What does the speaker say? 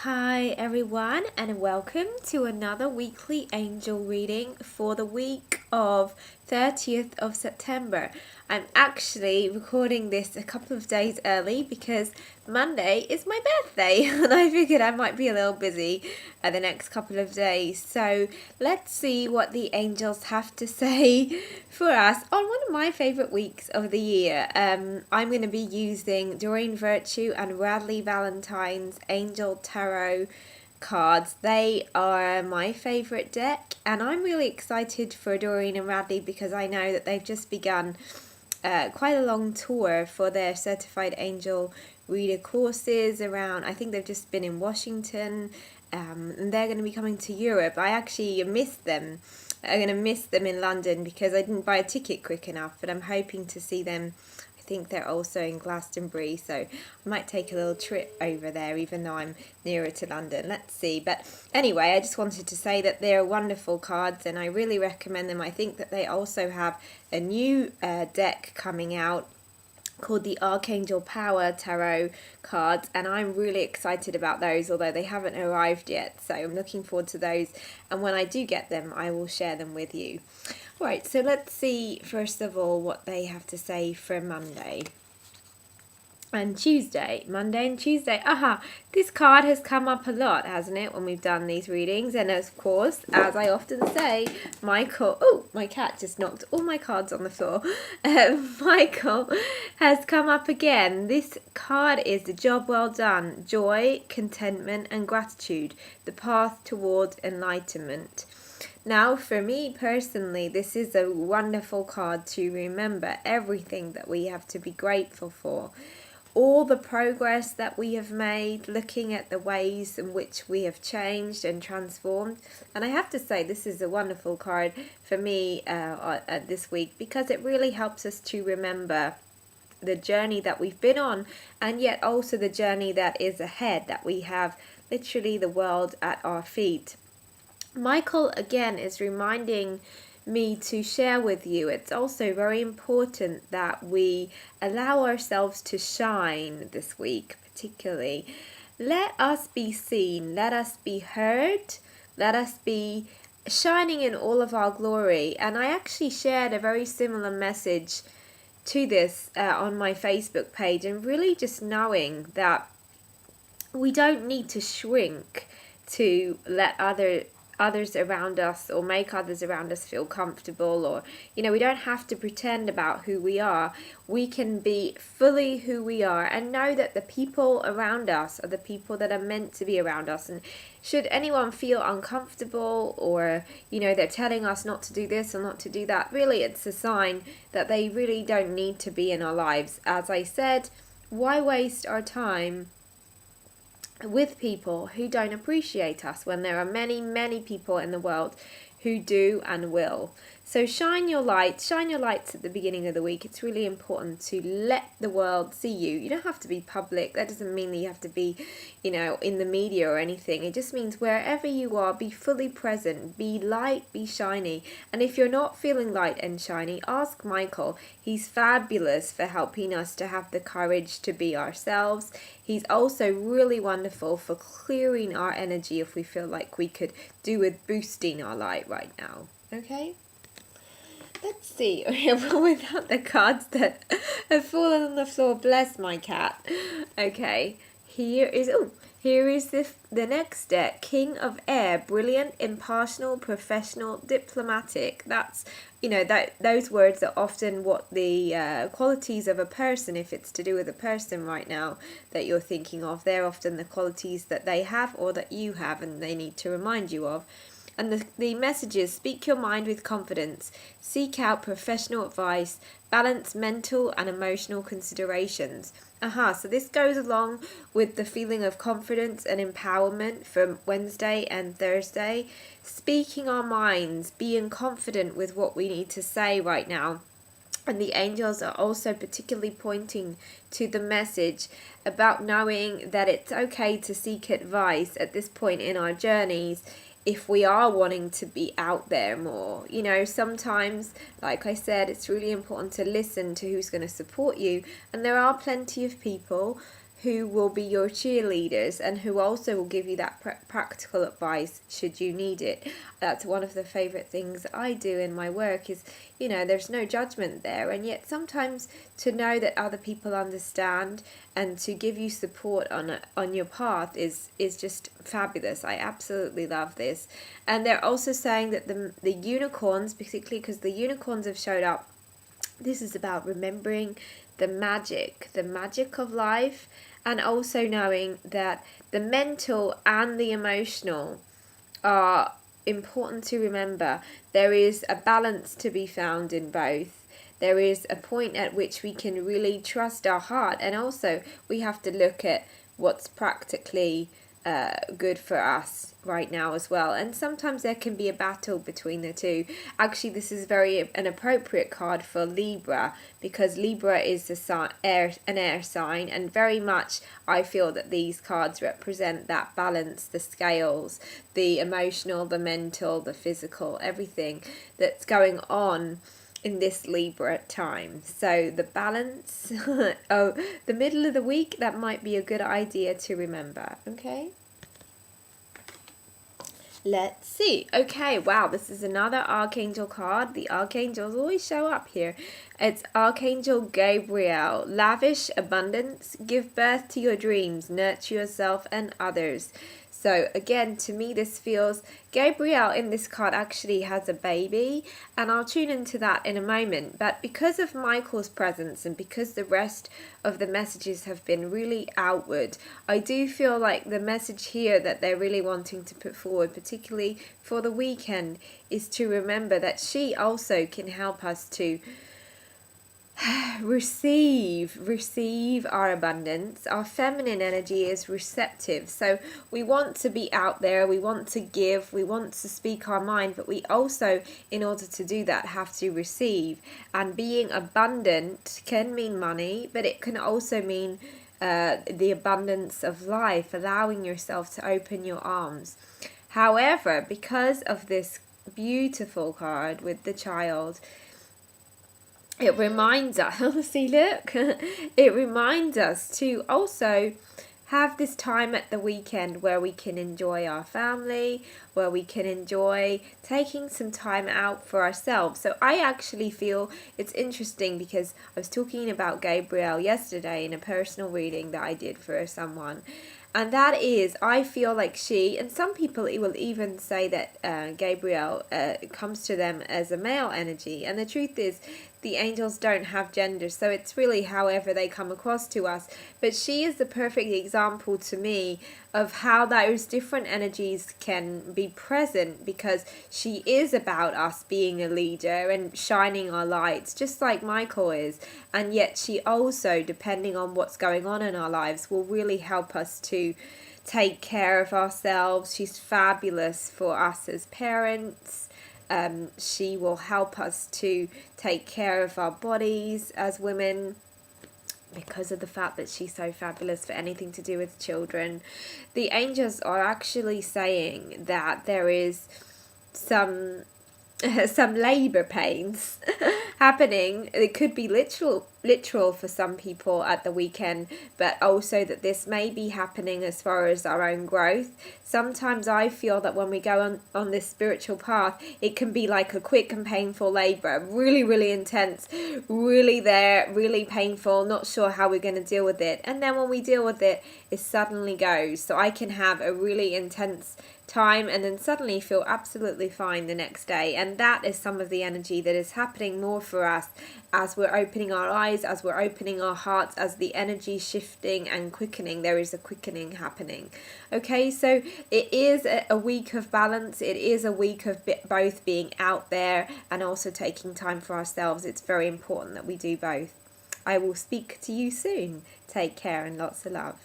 Hi everyone, and welcome to another weekly angel reading for the week of 30th of September. I'm actually recording this a couple of days early because Monday is my birthday and I figured I might be a little busy the next couple of days. So let's see what the angels have to say for us on one of my favourite weeks of the year. I'm going to be using Doreen Virtue and Radleigh Valentine's Angel Tarot cards. They are my favourite deck, and I'm really excited for Doreen and Radleigh because I know that they've just begun quite a long tour for their certified angel reader courses around. I think they've just been in Washington, and they're going to be coming to Europe. I actually missed them. I'm going to miss them in London because I didn't buy a ticket quick enough, but I'm hoping to see them. I think they're also in Glastonbury, so I might take a little trip over there even though I'm nearer to London. Let's see. But anyway, I just wanted to say that they're wonderful cards and I really recommend them. I think that they also have a new deck coming out called the Archangel Power Tarot cards, and I'm really excited about those, although they haven't arrived yet, so I'm looking forward to those, and when I do get them I will share them with you. Right, so let's see first of all what they have to say for Monday and Tuesday. Monday and Tuesday. This card has come up a lot, hasn't it, when we've done these readings? And of course, as I often say, Michael... Oh, my cat just knocked all my cards on the floor. Michael has come up again. This card is the job well done. Joy, contentment and gratitude. The path toward enlightenment. Now, for me personally, this is a wonderful card to remember everything that we have to be grateful for. All the progress that we have made, looking at the ways in which we have changed and transformed. And I have to say, this is a wonderful card for me this week because it really helps us to remember the journey that we've been on, and yet also the journey that is ahead, that we have literally the world at our feet. Michael again is reminding me to share with you, it's also very important that we allow ourselves to shine this week, particularly. Let us be seen, let us be heard, let us be shining in all of our glory. And I actually shared a very similar message to this on my Facebook page, and really just knowing that we don't need to shrink to let others around us or make others around us feel comfortable, or we don't have to pretend about who we are. We can be fully who we are and know that the people around us are the people that are meant to be around us. And should anyone feel uncomfortable or they're telling us not to do this or not to do that, really it's a sign that they really don't need to be in our lives. As I said, why waste our time with people who don't appreciate us when there are many people in the world who do and will? So shine your lights at the beginning of the week. It's really important to let the world see you. You don't have to be public. That doesn't mean that you have to be, in the media or anything. It just means wherever you are, be fully present, be light, be shiny. And if you're not feeling light and shiny, ask Michael. He's fabulous for helping us to have the courage to be ourselves. He's also really wonderful for clearing our energy if we feel like we could do with boosting our light right now. Okay? Let's see, without the cards that have fallen on the floor, bless my cat. Okay, here is the next deck, King of Air, brilliant, impartial, professional, diplomatic. That's, those words are often what the qualities of a person, if it's to do with a person right now that you're thinking of, they're often the qualities that they have or that you have and they need to remind you of. And the messages: speak your mind with confidence, seek out professional advice, balance mental and emotional considerations. So this goes along with the feeling of confidence and empowerment from Wednesday and Thursday. Speaking our minds, being confident with what we need to say right now. And the angels are also particularly pointing to the message about knowing that it's okay to seek advice at this point in our journeys if we are wanting to be out there more. Sometimes, like I said, it's really important to listen to who's going to support you. And there are plenty of people who will be your cheerleaders and who also will give you that practical advice should you need it. That's one of the favorite things I do in my work is, there's no judgment there, and yet sometimes to know that other people understand and to give you support on your path is just fabulous. I absolutely love this. And they're also saying that the unicorns, particularly because the unicorns have showed up, this is about remembering the magic of life, and also knowing that the mental and the emotional are important to remember. There is a balance to be found in both. There is a point at which we can really trust our heart, and also we have to look at what's practically good for us right now as well. And sometimes there can be a battle between the two. Actually, this is an appropriate card for Libra, because Libra is an air sign, and very much I feel that these cards represent that balance, the scales, the emotional, the mental, the physical, everything that's going on in this Libra time. So the balance of the middle of the week, that might be a good idea to remember. Okay, let's see. Okay, wow, this is another Archangel card. The Archangels always show up here. It's Archangel Gabriel. Lavish abundance, give birth to your dreams, nurture yourself and others. So again, to me, this feels Gabriel in this card actually has a baby, and I'll tune into that in a moment. But because of Michael's presence and because the rest of the messages have been really outward, I do feel like the message here that they're really wanting to put forward, particularly for the weekend, is to remember that she also can help us to receive our abundance. Our feminine energy is receptive, so we want to be out there, we want to give, we want to speak our mind, but we also, in order to do that, have to receive. And being abundant can mean money, but it can also mean the abundance of life, allowing yourself to open your arms. However, because of this beautiful card with the child, it reminds us, see, look, it reminds us to also have this time at the weekend where we can enjoy our family, where we can enjoy taking some time out for ourselves. So I actually feel it's interesting because I was talking about Gabriel yesterday in a personal reading that I did for someone. And that is, I feel like she, and some people will even say that Gabriel comes to them as a male energy. And the truth is, the angels don't have gender, so it's really however they come across to us. But she is the perfect example to me of how those different energies can be present, because she is about us being a leader and shining our lights, just like Michael is. And yet she also, depending on what's going on in our lives, will really help us to take care of ourselves. She's fabulous for us as parents. She will help us to take care of our bodies as women, because of the fact that she's so fabulous for anything to do with children. The angels are actually saying that there is some labor pains happening. It could be literal for some people at the weekend, but also that this may be happening as far as our own growth. Sometimes I feel that when we go on this spiritual path, it can be like a quick and painful labor, really intense, really painful, not sure how we're going to deal with it. And then when we deal with it, it suddenly goes. So I can have a really intense time and then suddenly feel absolutely fine the next day. And that is some of the energy that is happening more for us as we're opening our eyes, as we're opening our hearts, as the energy shifting and quickening. There is a quickening happening. Okay, so it is a week of balance. It is a week of both being out there and also taking time for ourselves. It's very important that we do both. I will speak to you soon. Take care and lots of love.